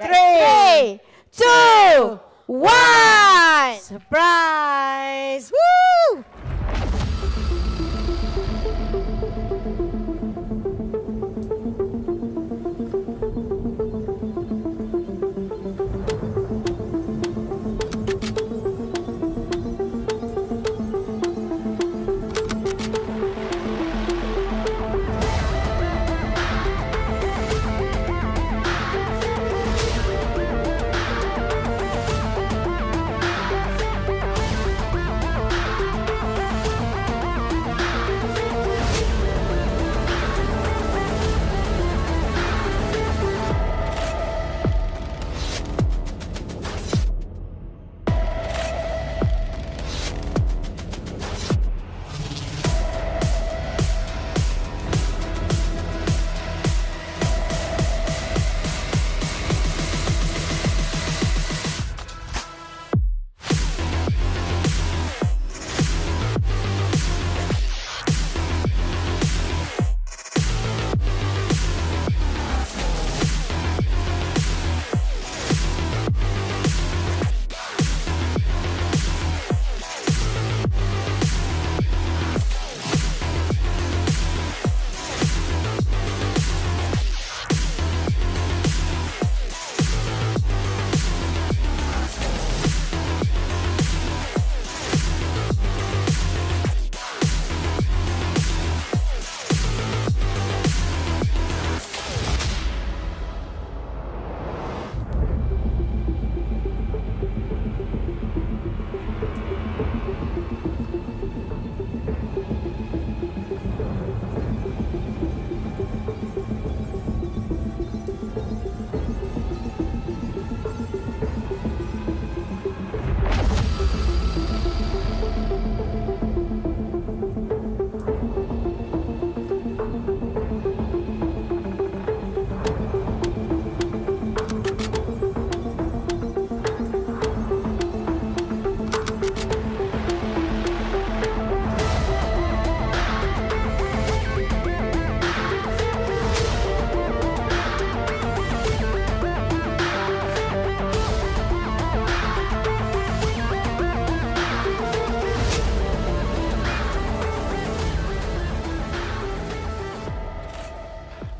3, 2, 1. Surprise! Woo!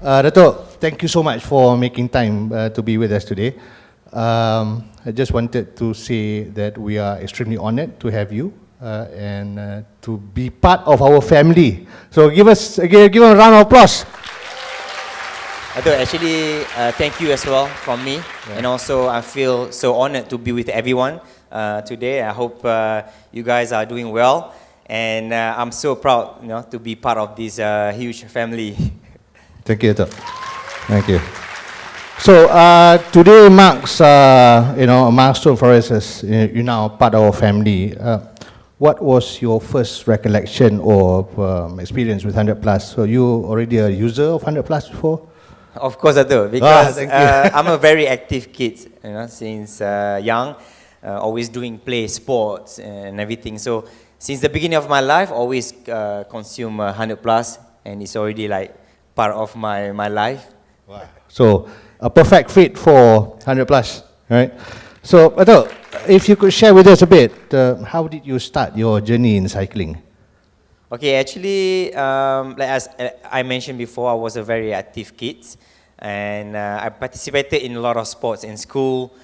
Dato, thank you so much for making time to be with us today. I just wanted to say that we are extremely honored to have you and to be part of our family. So give a round of applause. Dato, actually, thank you as well from me. Yeah. And also, I feel so honored to be with everyone today. I hope you guys are doing well. And I'm so proud, to be part of this huge family. Thank you, Dato. Thank you. So today marks, a milestone for us as you're now part of our family. What was your first recollection or experience with 100 Plus? So you already a user of 100 Plus before? Of course, Dato, because I'm a very active kid, since young, always doing play sports and everything. So since the beginning of my life, always consume 100 Plus, and it's already like part of my life. Wow. So a perfect fit for 100 Plus, right? So Dato, if you could share with us a bit, how did you start your journey in cycling? Okay, actually, like as I mentioned before, I was a very active kid, and I participated in a lot of sports in school,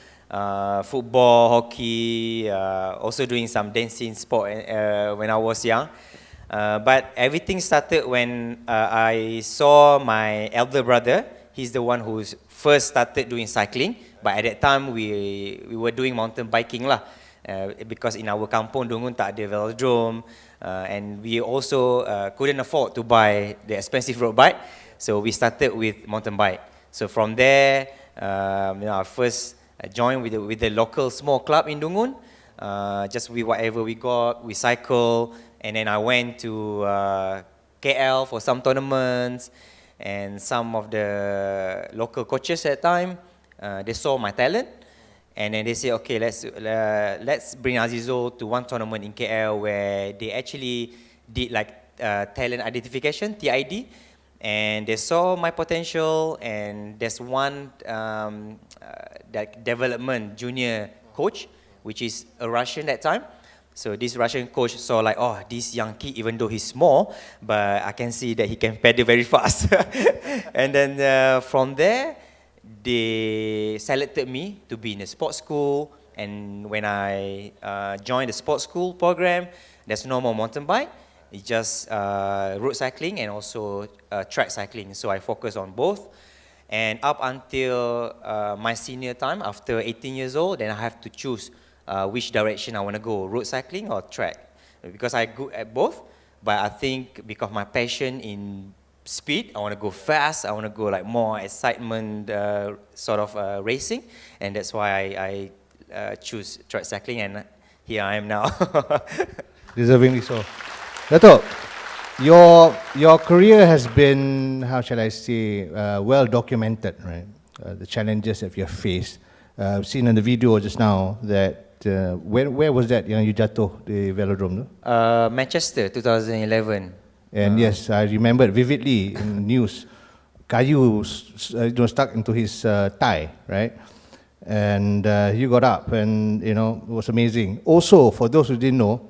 football, hockey, also doing some dancing sport when I was young. But everything started when I saw my elder brother. He's the one who first started doing cycling. But at that time, we were doing mountain biking lah. Because in our kampung, Dungun tak ada velodrome. And we also couldn't afford to buy the expensive road bike. So we started with mountain bike. So from there, I first joined with the local small club in Dungun. Just with whatever we got, we cycle. And then I went to KL for some tournaments. And some of the local coaches at the time, they saw my talent. And then they said, okay, let's bring Azizul to one tournament in KL where they actually did like talent identification, TID. and they saw my potential, and there's one that development junior coach, which is a Russian that time. So this Russian coach saw like, oh, this young kid, even though he's small, but I can see that he can pedal very fast. And then from there, they selected me to be in a sports school. And when I joined the sports school program, there's no more mountain bike. It's just road cycling and also track cycling. So I focus on both. And up until my senior time, after 18 years old, then I have to choose which direction I want to go, road cycling or track. Because I'm good at both, but I think because my passion in speed, I want to go fast, I want to go like more excitement sort of racing, and that's why I choose track cycling, and here I am now. Deservingly so. Dato', your career has been, how shall I say, well documented, right? The challenges that you have faced. I've seen in the video just now that, where was that yang you jatuh di velodrome tu? Manchester, 2011. And yes, I remember vividly in the news, kayu stuck into his thigh, right? And you got up, and it was amazing. Also, for those who didn't know,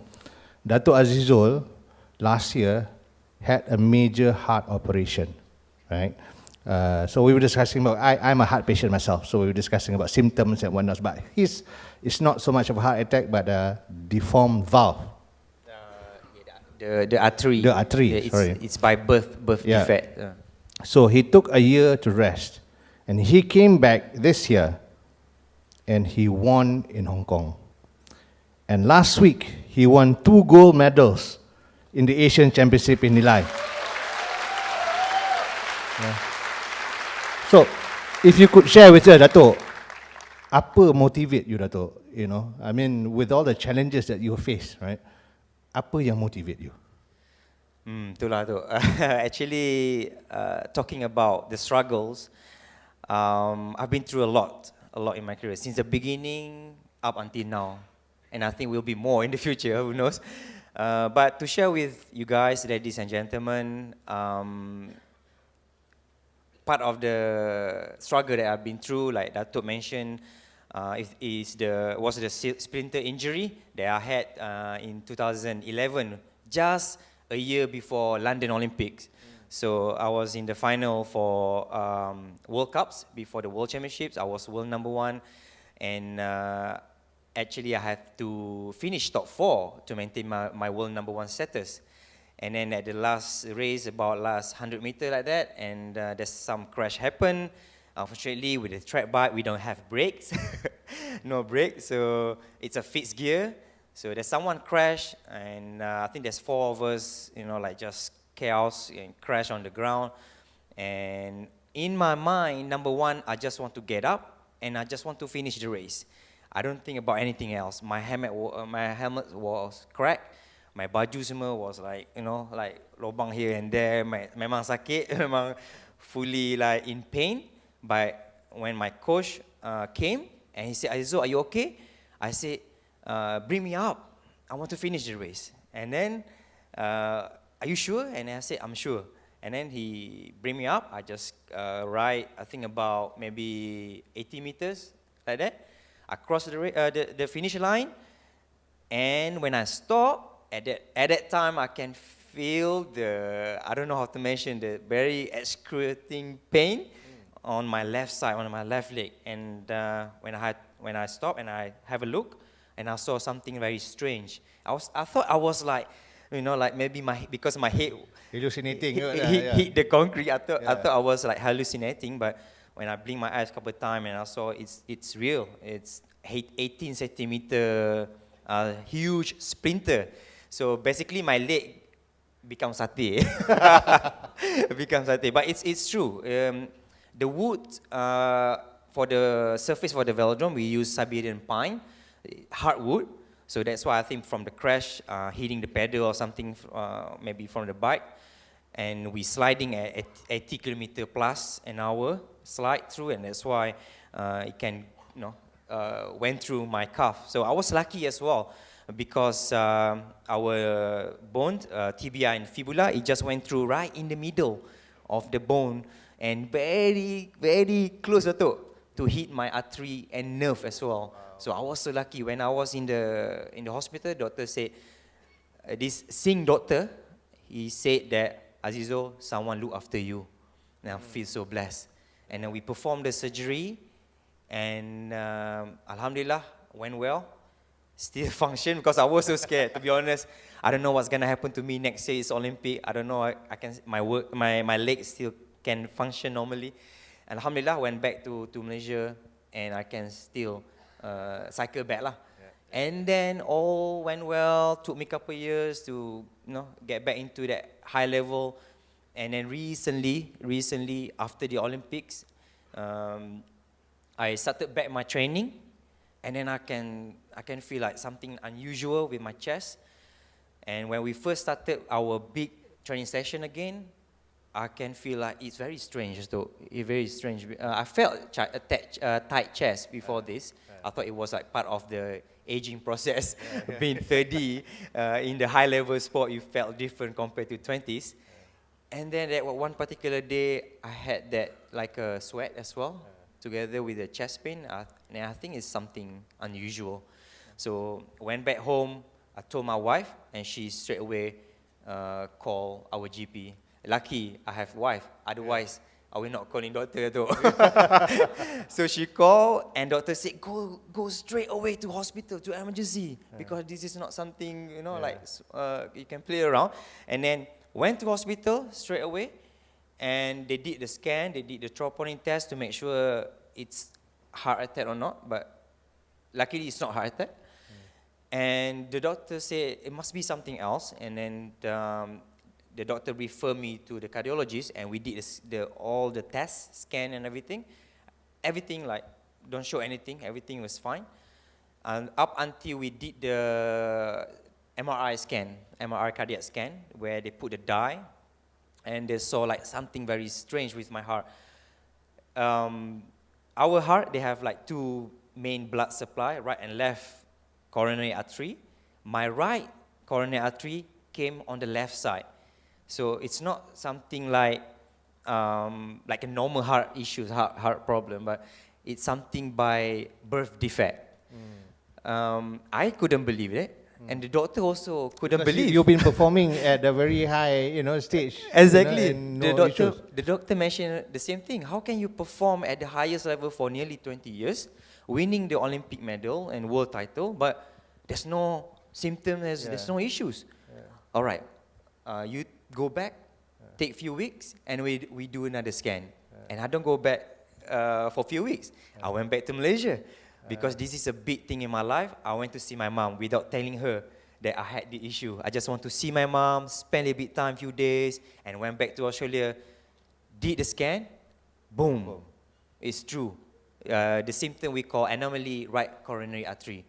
Dato Azizul last year had a major heart operation, right? So we were discussing about, I'm a heart patient myself, so we were discussing about symptoms and whatnot, but it's not so much of a heart attack, but a deformed valve. The artery. The artery, yeah, sorry. It's by birth Yeah. defect. So he took a year to rest, and he came back this year, and he won in Hong Kong. And last week, he won 2 gold medals in the Asian Championship in Nilai. Yeah. So, if you could share with us, Dato', apa motivate you, Dato'? I mean, with all the challenges that you face, right? Apa yang motivate you? Itulah tu. Actually, talking about the struggles, I've been through a lot in my career since the beginning up until now, and I think will be more in the future. Who knows? But to share with you guys, ladies and gentlemen, part of the struggle that I've been through, like Datuk mentioned, was the splinter injury that I had in 2011, just a year before London Olympics. So I was in the final for World Cups, before the World Championships. I was world number 1, and actually I have to finish top 4 to maintain my world number 1 status. And then at the last race, about last 100 meter like that, and there's some crash happen. Unfortunately, with the track bike, we don't have brakes, no brakes, so it's a fixed gear. So there's someone crash, and I think there's 4 of us, like just chaos and crash on the ground. And in my mind, number 1, I just want to get up and I just want to finish the race. I don't think about anything else. My helmet was cracked. My baju semua was like, like lubang here and there. Memang sakit, memang fully like in pain. But when my coach came and he said, Azizul, are you okay? I said, bring me up. I want to finish the race. And then, are you sure? And I said, I'm sure. And then he bring me up. I just ride, I think about maybe 80 meters, like that. I crossed the finish line. And when I stop, at that time, I can feel I don't know how to mention, the very excruciating pain on my left side, on my left leg. And when I stopped and I have a look, and I saw something very strange. I thought I was like, like maybe because my head Hallucinating. hit the concrete. I thought I was like hallucinating, but when I blinked my eyes a couple of times and I saw it's real. It's 18 centimeter huge splinter. So basically my leg becomes satay. Becomes satay. But it's true. The wood for the surface for the velodrome, we use Siberian pine, hardwood. So that's why I think from the crash, hitting the pedal or something, maybe from the bike, and we sliding at 80 kilometer plus an hour slide through, and that's why it can, went through my calf. So I was lucky as well, because our bone, tibia and fibula, it just went through right in the middle of the bone and very, very close to hit my artery and nerve as well. So I was so lucky. When I was in the hospital, doctor said, this Singh doctor, he said that, Azizul, someone look after you. And I feel so blessed. And then we performed the surgery, and Alhamdulillah, went well. Still function because I was so scared, to be honest. I don't know what's gonna happen to me next year. It's Olympic. I don't know. I can my legs still can function normally. And Alhamdulillah, went back to Malaysia, and I can still cycle back lah. And then all went well. Took me a couple of years to get back into that high level. And then recently after the Olympics, I started back my training, and then I can feel like something unusual with my chest. And when we first started our big training session again, I can feel like it's very strange though. It's very strange. I felt a tight chest before this. I thought it was like part of the aging process. Being 30 in the high level sport, you felt different compared to 20s. And then that one particular day, I had that like a sweat as well, together with the chest pain. And I think it's something unusual. So went back home, I told my wife, and she straight away called our GP. Lucky I have wife, otherwise I will not calling doctor though. So she called, and doctor said, go straight away to hospital, to emergency, because this is not something, like you can play around. And then went to hospital straight away, and they did the scan, they did the troponin test to make sure it's heart attack or not, but luckily it's not heart attack. And the doctor said it must be something else, and then the doctor referred me to the cardiologist, and we did all the tests, scan and everything. Everything like, don't show anything, everything was fine. And up until we did the MRI cardiac scan, where they put the dye, and they saw like something very strange with my heart. Our heart, they have like two main blood supply, right and left coronary artery. My right coronary artery came on the left side. So it's not something like a normal heart issue, heart problem, but it's something by birth defect. I couldn't believe it. And the doctor also couldn't believe. You've been performing at a very high, stage. Exactly. No issues. The doctor mentioned the same thing. How can you perform at the highest level for nearly 20 years, winning the Olympic medal and world title, but there's no symptoms, there's no issues? All right, you go back, take a few weeks, and we do another scan. And I don't go back for a few weeks. I went back to Malaysia. Because this is a big thing in my life, I went to see my mom without telling her that I had the issue. I just want to see my mom, spend a bit time, few days, and went back to Australia, did the scan, boom, it's true. The symptom we call anomaly right coronary artery.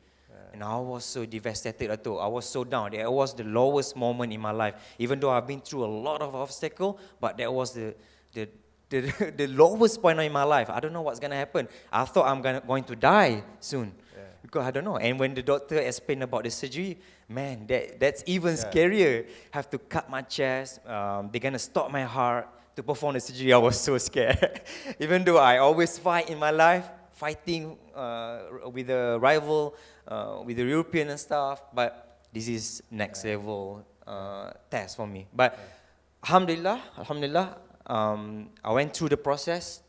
And I was so devastated, I was so down. That was the lowest moment in my life. Even though I've been through a lot of obstacles, but that was the lowest point in my life. I don't know what's going to happen. I thought I'm going to die soon. Because I don't know. And when the doctor explained about the surgery, man, that's even scarier. Have to cut my chest. They're going to stop my heart to perform the surgery. I was so scared. Even though I always fight in my life, fighting with a rival, with the European and stuff. But this is next level test for me. But Alhamdulillah, I went through the process.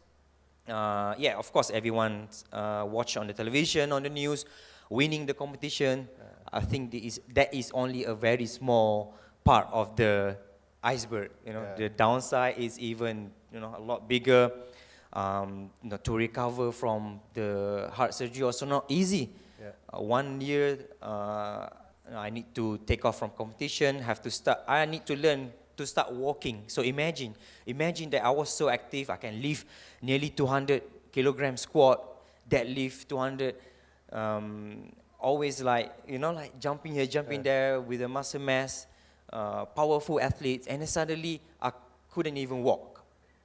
Of course, everyone watched on the television, on the news, winning the competition. I think that is only a very small part of the iceberg. The downside is even a lot bigger. To recover from the heart surgery also not easy. 1 year, I need to take off from competition. I need to learn to start walking. So imagine that I was so active. I can lift nearly 200 kilogram squat, deadlift 200. Always like jumping here, jumping there with the muscle mass, powerful athletes. And then suddenly I couldn't even walk.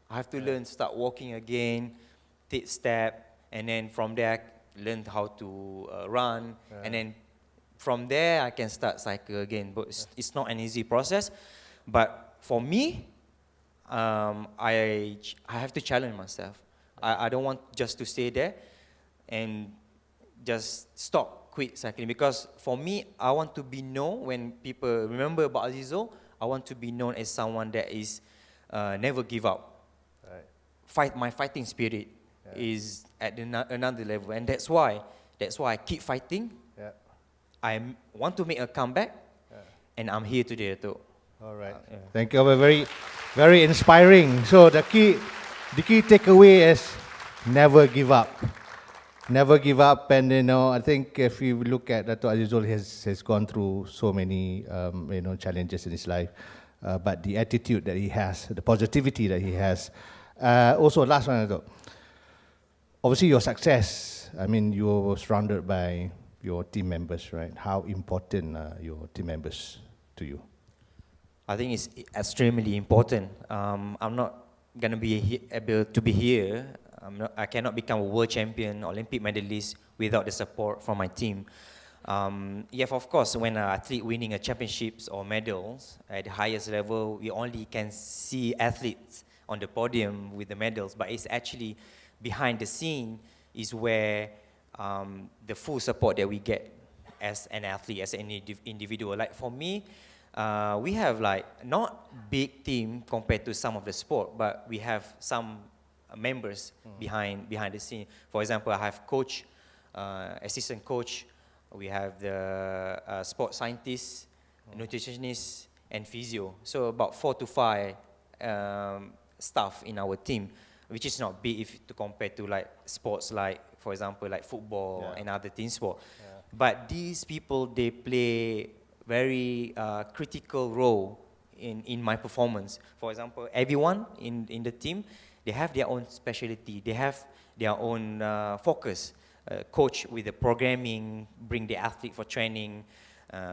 I have to learn, start walking again, take step, and then from there learn how to run, and then from there I can start cycle again. But it's not an easy process. But for me, I have to challenge myself. I don't want just to stay there and just stop, quit cycling. Because for me, I want to be known when people remember about Azizul. I want to be known as someone that is never give up. Right. My fighting spirit is at another level, and that's why I keep fighting. Yeah. I want to make a comeback, and I'm here today, Dato. All right. Yeah. Thank you. Very, very inspiring. So the key takeaway is never give up. Never give up. And I think if you look at Dato Azizul, has gone through so many challenges in his life, but the attitude that he has, the positivity that he has. Also, last one, Dato. Obviously, your success. I mean, you were surrounded by your team members, right? How important are your team members to you? I think it's extremely important. I'm not going to be able to be here. I cannot become a world champion, Olympic medalist without the support from my team. Of course, when an athlete winning a championships or medals at the highest level, we only can see athletes on the podium with the medals, but it's actually behind the scene is where the full support that we get as an athlete, as an individual. Like for me, we have like not big team compared to some of the sport, but we have some members behind the scene. For example, I have coach, assistant coach. We have the sports scientist, nutritionist, and physio. So about 4 to 5 staff in our team, which is not big if to compare to like sports like, for example, like football and other team sport. But these people, they play very critical role in my performance. For example, everyone in the team, they have their own specialty. They have their own focus. Coach with the programming, bring the athlete for training.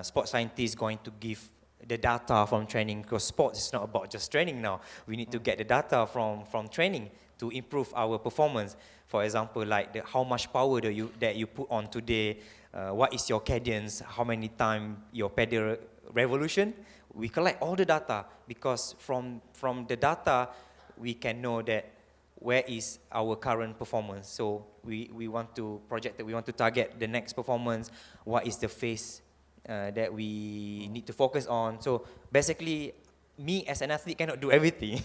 Sports scientist going to give the data from training, because sports is not about just training now. We need to get the data from training to improve our performance. For example, like how much power that you put on today, what is your cadence, how many times your pedal revolution. We collect all the data, because from the data, we can know that where is our current performance. So we want to project that, we want to target the next performance, what is the phase that we need to focus on. So basically, me as an athlete cannot do everything.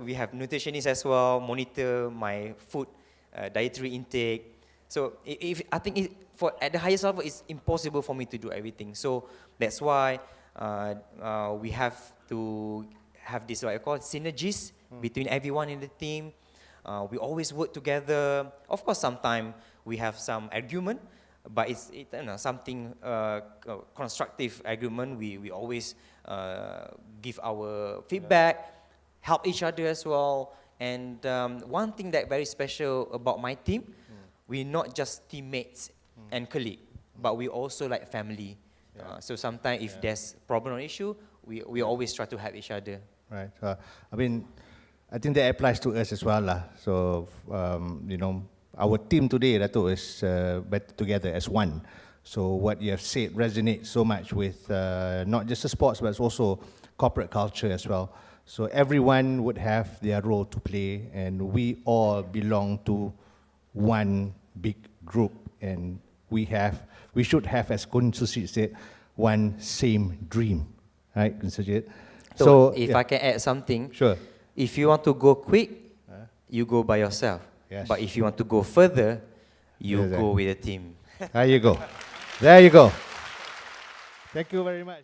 We have nutritionists as well, monitor my food, dietary intake. So I think at the highest level, it's impossible for me to do everything. So that's why we have to have this, what I call synergies between everyone in the team. We always work together. Of course, sometimes we have some argument, but it's something constructive argument. We always give our feedback, help each other as well. And one thing that very special about my team, we're not just teammates and colleagues, but we also like family. So sometimes if there's problem or issue, we always try to help each other. Right. I think that applies to us as well, lah. So our team today, Dato, is better together as one. So what you have said resonates so much with not just the sports, but it's also corporate culture as well. So everyone would have their role to play, and we all belong to one big group, and we should have, as Kun Susit said, one same dream, right, Kun Susit? So if I can add something, sure. If you want to go quick, you go by yourself. Yes. But if you want to go further, you go with a team. There you go. There you go. Thank you very much.